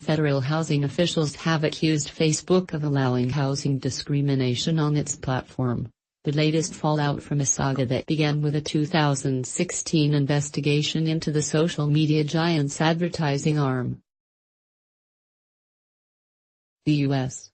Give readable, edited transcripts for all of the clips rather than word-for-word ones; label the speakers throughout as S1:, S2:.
S1: Federal housing officials have accused Facebook of allowing housing discrimination on its platform, the latest fallout from a saga that began with a 2016 investigation into the social media giant's advertising arm. The U.S.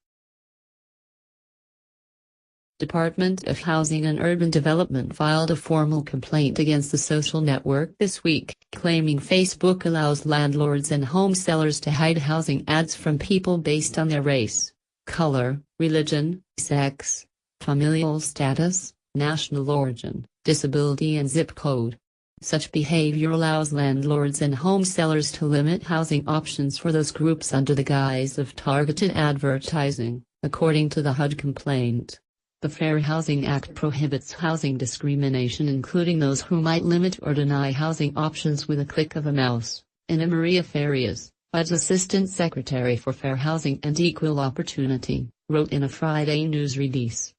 S1: Department of Housing and Urban Development filed a formal complaint against the social network this week, claiming Facebook allows landlords and home sellers to hide housing ads from people based on their race, color, religion, sex, familial status, national origin, disability and zip code. Such behavior allows landlords and home sellers to limit housing options for those groups under the guise of targeted advertising, according to the HUD complaint. The Fair Housing Act prohibits housing discrimination, including those who might limit or deny housing options with a click of a mouse, Anna Maria Farias, HUD's Assistant Secretary for Fair Housing and Equal Opportunity, wrote in a Friday news release.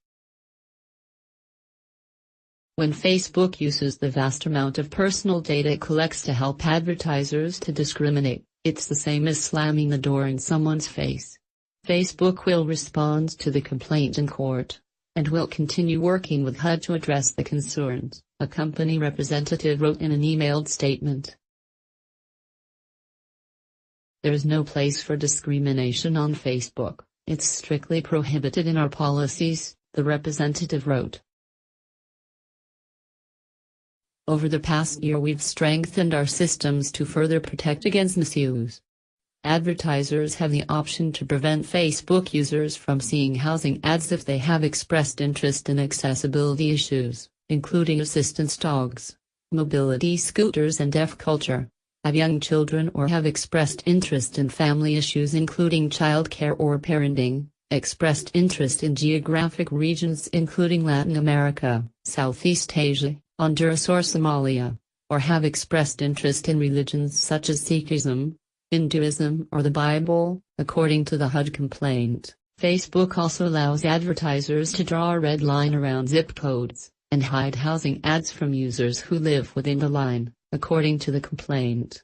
S1: When Facebook uses the vast amount of personal data it collects to help advertisers to discriminate, it's the same as slamming the door in someone's face. Facebook will respond to the complaint in court, and will continue working with HUD to address the concerns, a company representative wrote in an emailed statement. There is no place for discrimination on Facebook. It's strictly prohibited in our policies, the representative wrote. Over the past year we've strengthened our systems to further protect against misuse. Advertisers have the option to prevent Facebook users from seeing housing ads if they have expressed interest in accessibility issues, including assistance dogs, mobility scooters and deaf culture, have young children or have expressed interest in family issues including childcare or parenting, expressed interest in geographic regions including Latin America, Southeast Asia, Honduras or Somalia, or have expressed interest in religions such as Sikhism, Hinduism or the Bible, according to the HUD complaint. Facebook also allows advertisers to draw a red line around zip codes, and hide housing ads from users who live within the line, according to the complaint.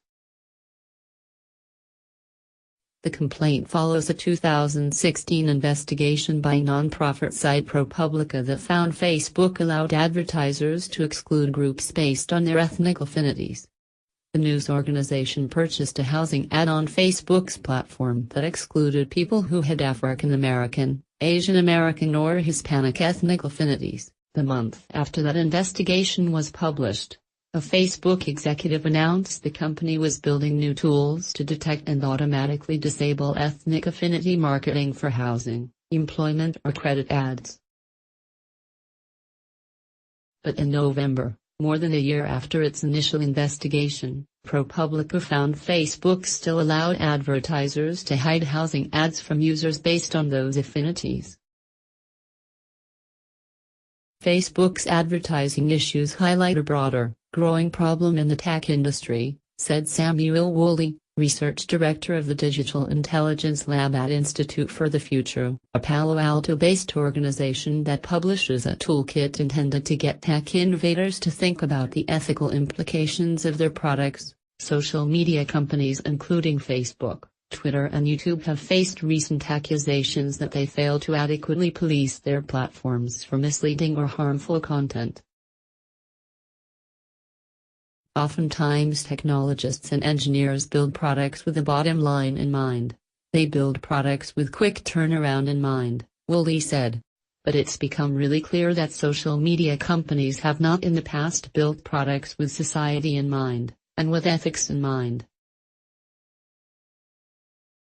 S1: The complaint follows a 2016 investigation by nonprofit site ProPublica that found Facebook allowed advertisers to exclude groups based on their ethnic affinities. The news organization purchased a housing ad on Facebook's platform that excluded people who had African American, Asian American or Hispanic ethnic affinities. The month after that investigation was published, a Facebook executive announced the company was building new tools to detect and automatically disable ethnic affinity marketing for housing, employment or credit ads. But in November, more than a year after its initial investigation, ProPublica found Facebook still allowed advertisers to hide housing ads from users based on those affinities. Facebook's advertising issues highlight a broader, growing problem in the tech industry, said Samuel Woolley, research director of the Digital Intelligence Lab at Institute for the Future, a Palo Alto-based organization that publishes a toolkit intended to get tech innovators to think about the ethical implications of their products. Social media companies including Facebook, Twitter and YouTube have faced recent accusations that they fail to adequately police their platforms for misleading or harmful content. Oftentimes technologists and engineers build products with a bottom line in mind. They build products with quick turnaround in mind, Woolley said. But it's become really clear that social media companies have not in the past built products with society in mind, and with ethics in mind.